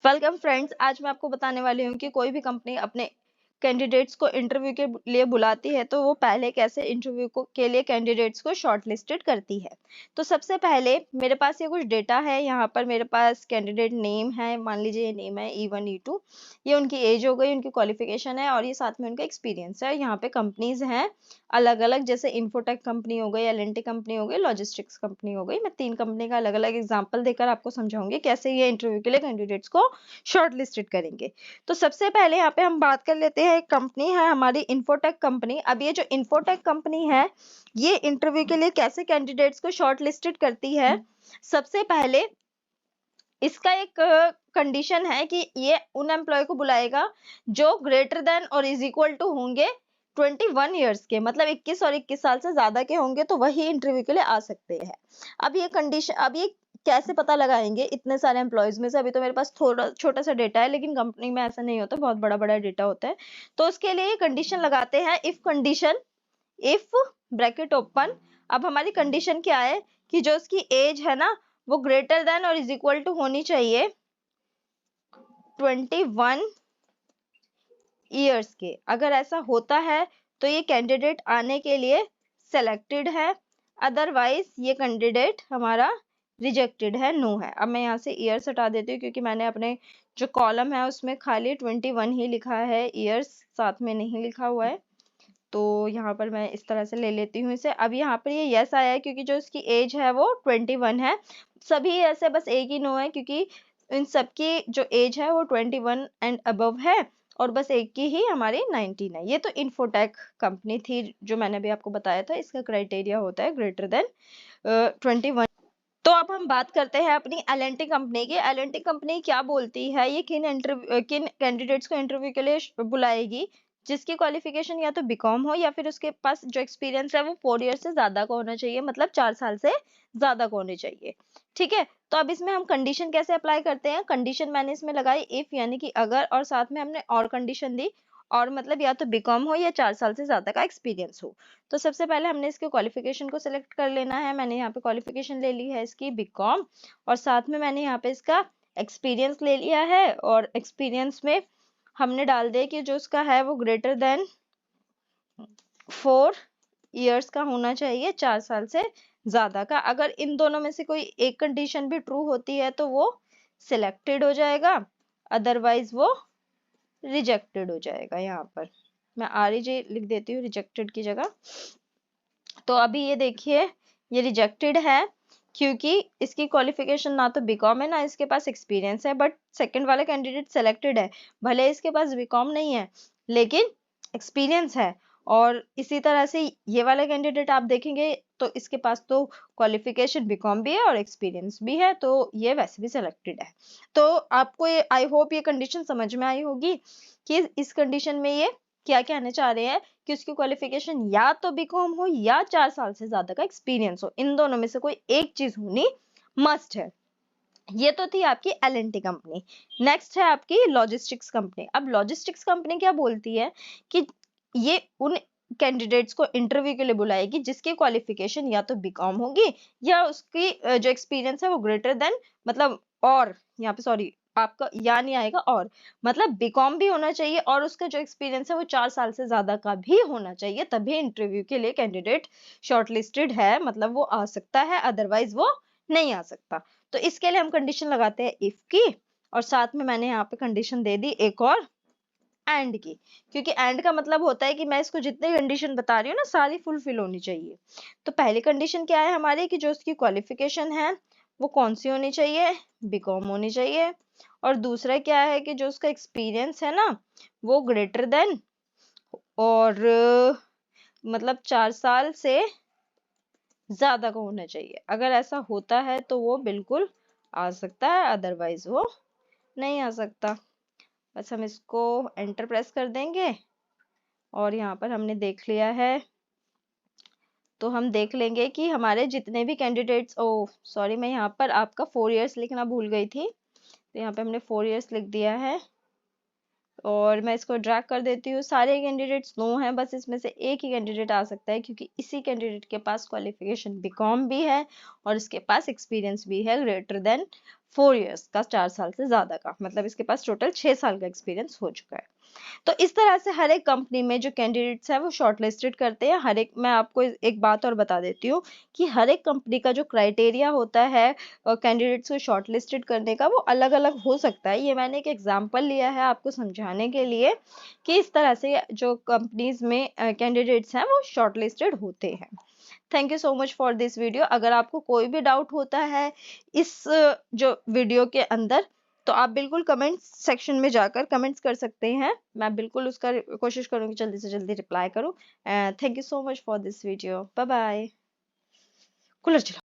Welcome friends. आज मैं आपको बताने वाली हूँ कि कोई भी कंपनी अपने कैंडिडेट्स को इंटरव्यू के लिए बुलाती है तो वो पहले कैसे इंटरव्यू के लिए कैंडिडेट्स को शॉर्टलिस्टेड करती है। तो सबसे पहले मेरे पास ये कुछ डेटा है। यहाँ पर मेरे पास कैंडिडेट नेम है, मान लीजिए ये नेम है E1 E2। ये उनकी एज हो गई, उनकी क्वालिफिकेशन है और ये साथ में उनका एक्सपीरियंस है। यहाँ पे कंपनीज हैं अलग अलग, जैसे इन्फोटेक कंपनी हो गई, L&T कंपनी हो गई, लॉजिस्टिक्स कंपनी हो गई। मैं 3 कंपनी का अलग अलग एग्जाम्पल देकर आपको समझाऊंगी कैसे ये इंटरव्यू के लिए कैंडिडेट्स को शॉर्टलिस्टेड करेंगे। तो सबसे पहले यहाँ पे हम बात कर लेते हैं, एक कंपनी है हमारी इन्फोटेक कंपनी। अब ये जो इन्फोटेक कंपनी है ये इंटरव्यू के लिए कैसे कैंडिडेट्स को शॉर्टलिस्टेड करती है। सबसे पहले इसका एक कंडीशन है कि ये उन एम्प्लॉय को बुलाएगा जो ग्रेटर देन और इज इक्वल टू होंगे 21 ईयर्स के, मतलब 21 और 21 साल से ज्यादा के होंगे तो वही इंटरव्यू के लिए आ सकते हैं। अब ये कंडीशन, अब ये कैसे पता लगाएंगे इतने सारे एम्प्लॉयज में से? अभी तो मेरे पास थोड़ा छोटा सा डेटा है, लेकिन कंपनी में ऐसा नहीं होता, बहुत बड़ा बड़ा डेटा होता है। तो उसके लिए ये कंडीशन लगाते हैं, if condition, if bracket open. अब हमारी कंडीशन क्या है कि जो उसकी एज है ना वो ग्रेटर देन और इज इक्वल टू होनी चाहिए 21 ईयर्स के। अगर ऐसा होता है तो ये कैंडिडेट आने के लिए सेलेक्टेड है, अदरवाइज ये कैंडिडेट हमारा रिजेक्टेड है, नो है। अब मैं यहाँ से ईयर्स हटा देती हूँ क्योंकि मैंने अपने जो कॉलम है उसमें खाली 21 ही लिखा है, ईयर्स साथ में नहीं लिखा हुआ है। तो यहाँ पर मैं इस तरह से ले लेती हूँ इसे। अब यहाँ पर ये यस आया है क्योंकि जो इसकी एज है वो 21 है। सभी ऐसे, बस एक ही नो है क्योंकि इन सबकी जो एज है वो 21 एंड अबव है और बस एक की ही हमारी 19 है। ये तो इन्फोटेक कंपनी थी जो मैंने भी आपको बताया था, इसका क्राइटेरिया होता है ग्रेटर देन 21। तो अब हम बात करते हैं अपनी L&T कंपनी की। L&T कंपनी क्या बोलती है, ये किन कैंडिडेट्स को इंटरव्यू के लिए बुलाएगी जिसकी क्वालिफिकेशन या तो बीकॉम हो या फिर उसके पास जो एक्सपीरियंस है वो 4 ईयर से ज्यादा का होना चाहिए, मतलब 4 साल से ज्यादा का होने चाहिए। ठीक है, तो अब इसमें हम कंडीशन कैसे अप्लाई करते हैं? कंडीशन मैंने इसमें लगाई इफ, यानी कि अगर, और साथ में हमने और कंडीशन दी, और मतलब या तो बीकॉम हो या 4 साल से ज्यादा का एक्सपीरियंस हो। तो सबसे पहले हमने इसके क्वालिफिकेशन को सिलेक्ट कर लेना है। मैंने यहाँ पे क्वालिफिकेशन ले ली है इसकी बीकॉम, और साथ में मैंने यहाँ पे इसका एक्सपीरियंस ले लिया है, और एक्सपीरियंस में हमने डाल दिया कि जो उसका है वो ग्रेटर देन 4 ईयर्स का होना चाहिए, 4 साल से ज्यादा का। अगर इन दोनों में से कोई एक कंडीशन भी ट्रू होती है तो वो सिलेक्टेड हो जाएगा, अदरवाइज वो रिजेक्टेड हो जाएगा। यहाँ पर मैं REJ लिख देती हूँ रिजेक्टेड की जगह। तो अभी ये देखिए ये रिजेक्टेड है क्योंकि इसकी क्वालिफिकेशन ना तो बीकॉम है ना इसके पास एक्सपीरियंस है, बट सेकंड वाला कैंडिडेट सेलेक्टेड है, भले इसके पास बीकॉम नहीं है लेकिन एक्सपीरियंस है। और इसी तरह से ये वाला कैंडिडेट आप देखेंगे तो इसके पास तो क्वालिफिकेशन बीकॉम भी है और एक्सपीरियंस भी है, तो ये वैसे भी सेलेक्टेड है। तो आपको ये, आई होप ये कंडीशन समझ में आई होगी कि इस कंडीशन में ये क्या कहना चाह रहे हैं कि उसकी क्वालिफिकेशन या तो बीकॉम हो या 4 साल से ज्यादा का एक्सपीरियंस हो, इन दोनों में से कोई एक चीज होनी मस्ट है। ये तो थी आपकी L&T कंपनी। नेक्स्ट है आपकी लॉजिस्टिक्स कंपनी। अब लॉजिस्टिक्स कंपनी क्या बोलती है कि ये उन कैंडिडेट्स को इंटरव्यू के लिए बुलाएगी जिसकी क्वालिफिकेशन या तो बीकॉम होगी या उसकी जो एक्सपीरियंस है वो ग्रेटर देन, मतलब, और यहाँ पे सॉरी आपका या नहीं आएगा, और मतलब बीकॉम भी होना चाहिए और उसका जो एक्सपीरियंस है वो 4 साल से ज्यादा का भी होना चाहिए, तभी इंटरव्यू के लिए कैंडिडेट शॉर्टलिस्टेड है, मतलब वो आ सकता है, अदरवाइज वो नहीं आ सकता। तो इसके लिए हम कंडीशन लगाते हैं इफ की, और साथ में मैंने यहाँ पे कंडीशन दे दी एक और एंड की, क्योंकि एंड का मतलब होता है कि मैं इसको जितनी कंडीशन बता रही हूँ ना सारी फुलफिल होनी चाहिए। तो पहली कंडीशन क्या है हमारी कि जो उसकी क्वालिफिकेशन है वो कौन सी होनी चाहिए, बीकॉम होनी चाहिए। और दूसरा क्या है कि जो उसका एक्सपीरियंस है ना वो ग्रेटर देन और मतलब 4 साल से ज्यादा का होना चाहिए। अगर ऐसा होता है तो वो बिल्कुल आ सकता है, अदरवाइज वो नहीं आ सकता। बस हम इसको एंटर प्रेस कर देंगे और यहाँ पर हमने देख लिया है। तो हम देख लेंगे कि हमारे जितने भी कैंडिडेट्स, ओ सॉरी मैं यहाँ पर आपका 4 इयर्स लिखना भूल गई थी, तो यहाँ पे हमने 4 इयर्स लिख दिया है और मैं इसको ड्रैग कर देती हूँ। सारे कैंडिडेट्स नो हैं, बस इसमें से एक ही कैंडिडेट आ सकता है क्योंकि इसी कैंडिडेट के पास क्वालिफिकेशन बीकॉम भी है और इसके पास एक्सपीरियंस भी है ग्रेटर देन 4 इयर्स का, 4 साल से ज्यादा का, मतलब इसके पास टोटल 6 साल का एक्सपीरियंस हो चुका है। तो इस तरह से हर एक कंपनी में जो कैंडिडेट्स है वो शॉर्टलिस्टेड करते हैं। हर एक, मैं आपको एक बात और बता देती हूँ कि हर एक कंपनी का जो क्राइटेरिया होता है कैंडिडेट्स को शॉर्टलिस्टेड करने का, वो अलग अलग हो सकता है। ये मैंने एक एग्जांपल लिया है आपको समझाने के लिए कि इस तरह से जो कंपनीज में कैंडिडेट्स हैं वो शॉर्टलिस्टेड होते हैं। Thank you so much for this video. अगर आपको कोई भी डाउट होता है इस जो वीडियो के अंदर, तो आप बिल्कुल कमेंट सेक्शन में जाकर कमेंट्स कर सकते हैं। मैं बिल्कुल उसका कोशिश करूंगी जल्दी से जल्दी रिप्लाई करूं। Thank you so much for this video. Bye bye. Cooler चला।